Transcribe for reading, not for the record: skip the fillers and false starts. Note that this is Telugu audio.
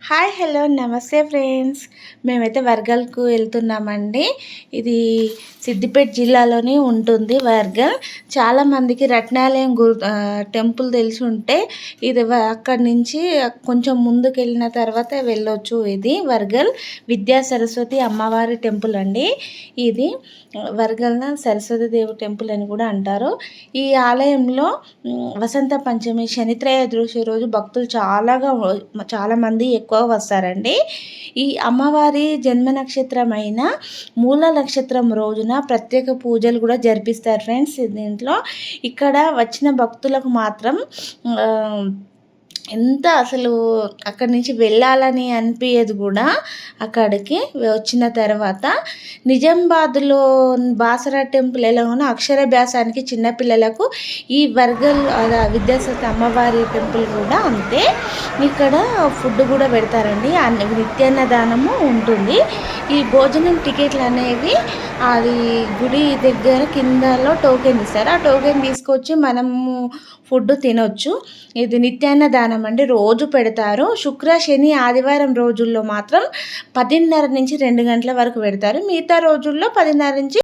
హాయ్ హలో నమస్తే ఫ్రెండ్స్. మేమైతే వర్గల్కు వెళ్తున్నామండి. ఇది సిద్దిపేట జిల్లాలోనే ఉంటుంది వర్గల్. చాలామందికి రత్నాలయం టెంపుల్ తెలిసి ఉంటే ఇది అక్కడి నుంచి కొంచెం ముందుకు వెళ్ళిన తర్వాత వెళ్ళొచ్చు. ఇది వర్గల్ విద్యా సరస్వతి అమ్మవారి టెంపుల్ అండి. ఇది వర్గల్న సరస్వతి దేవి టెంపుల్ అని కూడా అంటారు. ఈ ఆలయంలో వసంత పంచమి శని త్రయోదశి రోజు భక్తులు చాలామంది ఎక్కువ వస్తారండి. ఈ అమ్మవారి జన్మ నక్షత్రమైన మూల నక్షత్రం రోజున ప్రత్యేక పూజలు కూడా జరిపిస్తారు ఫ్రెండ్స్. దీంట్లో ఇక్కడ వచ్చిన భక్తులకు మాత్రం ఎంత అసలు అక్కడి నుంచి వెళ్ళాలని అనిపించదు కూడా. అక్కడికి వచ్చిన తర్వాత నిజామాబాద్లో బాసరా టెంపుల్ ఎలా ఉన్నా అక్షరాభ్యాసానికి చిన్నపిల్లలకు ఈ వర్గల్ విద్యాసరస్వతి అమ్మవారి టెంపుల్ కూడా అంతే. ఇక్కడ ఫుడ్ కూడా పెడతారండి, నిత్యాన్నదానము ఉంటుంది. ఈ భోజనం టికెట్లు అనేవి అది గుడి దగ్గర కిందలో టోకెన్ ఇస్తారు. ఆ టోకెన్ తీసుకొచ్చి మనము ఫుడ్ తినొచ్చు. ఇది నిత్యాన్నదానం అండి, రోజు పెడతారు. శుక్ర శని ఆదివారం రోజుల్లో మాత్రం 10:30 నుంచి 2 గంటల వరకు పెడతారు. మిగతా రోజుల్లో 10:30 నుంచి